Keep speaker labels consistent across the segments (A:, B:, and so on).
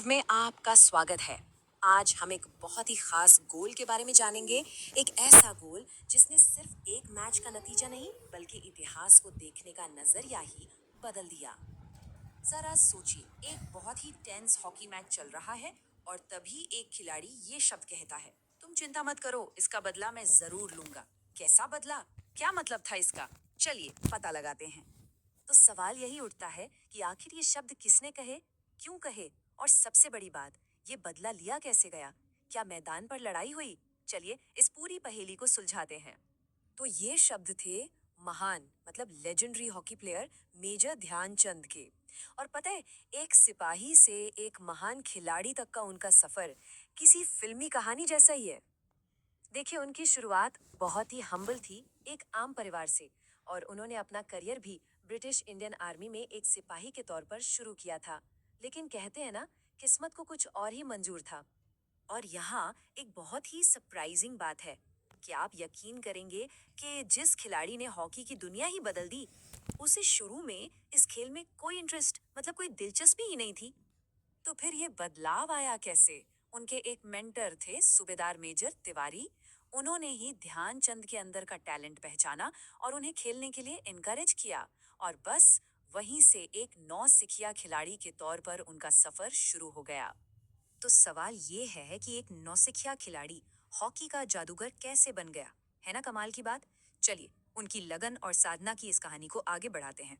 A: में आपका स्वागत है। आज हम एक बहुत ही खास गोल के बारे में जानेंगे। एक ऐसा गोल जिसने सिर्फ एक मैच का नतीजा नहीं बल्कि इतिहास को देखने का नजरिया ही बदल दिया। जरा सोचिए, एक बहुत ही टेंस हॉकी मैच चल रहा है और तभी एक खिलाड़ी ये शब्द कहता है, तुम चिंता मत करो, इसका बदला मैं जरूर लूंगा। कैसा बदला? क्या मतलब था इसका? चलिए पता लगाते हैं। तो सवाल यही उठता है कि आखिर ये शब्द किसने कहे, क्यों कहे, और सबसे बड़ी बात, ये बदला लिया कैसे गया? क्या मैदान पर लड़ाई हुई? चलिए इस पूरी पहेली को सुलझाते हैं। तो ये शब्द थे महान मतलब legendary hockey player major Dhyan Chand के। और पता है, एक सिपाही से एक महान खिलाड़ी तक का उनका सफर किसी फिल्मी कहानी जैसा ही है। देखिए, उनकी शुरुआत बहुत ही हम्बल थी, एक आम परिवार से। और उन्होंने अपना करियर भी ब्रिटिश इंडियन आर्मी में एक सिपाही के तौर पर शुरू किया था। लेकिन कहते हैं ना, किस्मत को कुछ और ही मंजूर था। और यहाँ एक बहुत ही सरप्राइजिंग बात है कि आप यकीन करेंगे कि जिस खिलाड़ी ने हॉकी की दुनिया ही बदल दी, उसे शुरू में इस खेल में कोई इंटरेस्ट मतलब कोई दिलचस्पी ही नहीं थी। तो फिर ये बदलाव आया कैसे? उनके एक मेंटर थे सूबेदार मेजर तिवारी। उन्होंने ही ध्यानचंद के अंदर का टैलेंट पहचाना और उन्हें खेलने के लिए इनकरेज किया। और बस वहीं से एक नौसिखिया खिलाड़ी के तौर पर उनका सफर शुरू हो गया। तो सवाल ये है कि एक नौसिखिया खिलाड़ी हॉकी का जादूगर कैसे बन गया? है ना कमाल की बात। चलिए उनकी लगन और साधना की इस कहानी को आगे बढ़ाते हैं।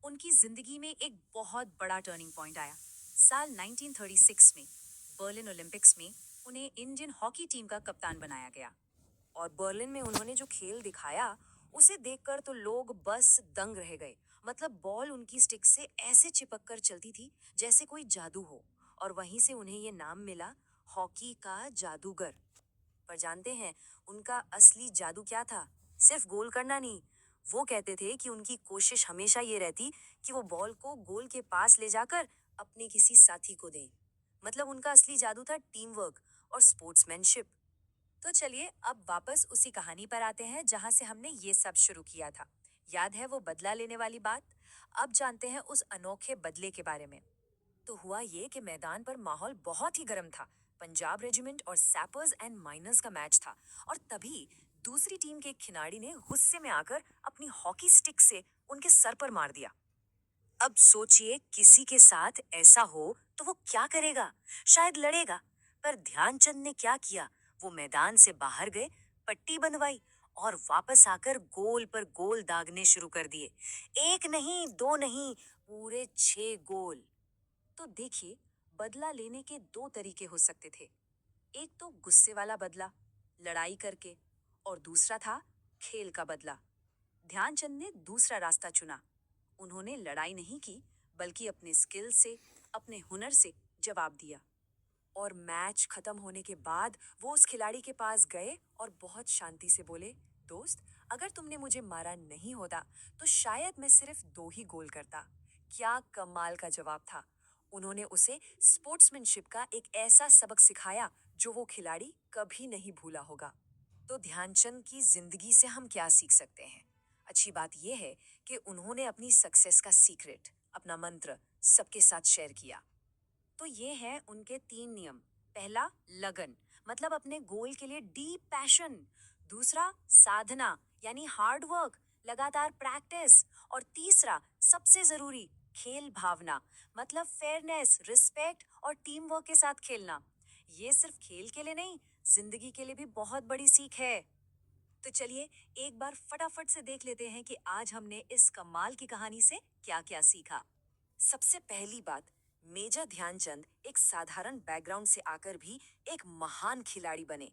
A: उनकी जिंदगी में एक बहुत बड़ा टर्निंग पॉइंट आया। साल 1936 में बर्लिन ओलंपिक्स में उन्हें इंडियन हॉकी टीम का कप्तान बनाया गया। और बर्लिन में उन्होंने जो खेल दिखाया, उसे देखकर तो लोग बस दंग रह गए। मतलब बॉल उनकी स्टिक से ऐसे चिपक कर चलती थी जैसे कोई जादू हो। और वहीं से उन्हें ये नाम मिला, हॉकी का जादूगर। पर जानते हैं उनका असली जादू क्या था? सिर्फ गोल करना नहीं। वो कहते थे कि उनकी कोशिश हमेशा ये रहती कि वो बॉल को गोल के पास ले जाकर अपने किसी साथी को दें। मतलब उनका असली जादू था टीम वर्क और स्पोर्ट्समैनशिप। तो चलिए अब वापस उसी कहानी पर आते हैं जहां से हमने ये सब शुरू किया था। याद है वो बदला लेने वाली बात? अब जानते हैं उस अनोखे बदले के बारे में। तो हुआ ये कि मैदान पर माहौल बहुत ही गर्म था। पंजाब रेजिमेंट और सैपर्स एंड माइनर्स का मैच था। और तभी दूसरी टीम के एक खिलाड़ी ने गुस्से में आकर अपनी हॉकी स्टिक से उनके सर पर मार दिया। अब सोचिए, किसी के साथ ऐसा हो तो वो क्या करेगा? शायद लड़ेगा। पर ध्यानचंद ने क्या किया? वो मैदान से बाहर गए, पट्टी बंधवाई और वापस आकर गोल पर गोल दागने शुरू कर दिए। एक नहीं, दो नहीं, पूरे 6 गोल। तो देखिए, बदला लेने के दो तरीके हो सकते थे। एक तो गुस्से वाला बदला, लड़ाई करके, और दूसरा था खेल का बदला। ध्यानचंद ने दूसरा रास्ता चुना। उन्होंने लड़ाई नहीं की बल्कि अपने स्किल से, अपने हुनर से जवाब दिया। और मैच खत्म होने के बाद वो उस खिलाड़ी के पास गए और बहुत शांति से बोले, दोस्त, अगर तुमने मुझे मारा नहीं होता तो शायद मैं सिर्फ 2 ही गोल करता। क्या कमाल का जवाब था। उन्होंने उसे स्पोर्ट्समैनशिप का एक ऐसा सबक सिखाया जो वो खिलाड़ी कभी नहीं भूला होगा। तो ध्यानचंद की जिंदगी से हम क्या सीख सकते हैं? अच्छी बात यह है कि उन्होंने अपनी सक्सेस का सीक्रेट, अपना मंत्र सबके साथ शेयर किया। तो ये हैं उनके 3 नियम। पहला, लगन, मतलब अपने गोल के लिए डीप पैशन। दूसरा, साधना, यानी हार्ड वर्क, लगातार प्रैक्टिस। और तीसरा, सबसे जरूरी, खेल भावना, मतलब फेयरनेस, रिस्पेक्ट और टीम वर्क के साथ खेलना। ये सिर्फ खेल के लिए नहीं, जिंदगी के लिए भी बहुत बड़ी सीख है। तो चलिए एक बार फटाफट से देख लेते हैं कि आज हमने इस कमाल की कहानी से क्या क्या सीखा। सबसे पहली बात, मेजर ध्यानचंद एक साधारण बैकग्राउंड से आकर भी एक महान खिलाड़ी बने।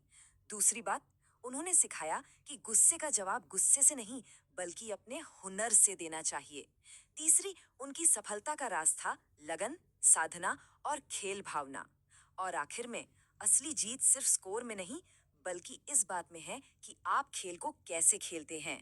A: दूसरी बात, उन्होंने सिखाया कि गुस्से का जवाब गुस्से से नहीं बल्कि अपने हुनर से देना चाहिए। तीसरी, उनकी सफलता का राज था लगन, साधना और खेल भावना। और आखिर में, असली जीत सिर्फ स्कोर में नहीं बल्कि इस बात में है कि आप खेल को कैसे खेलते हैं।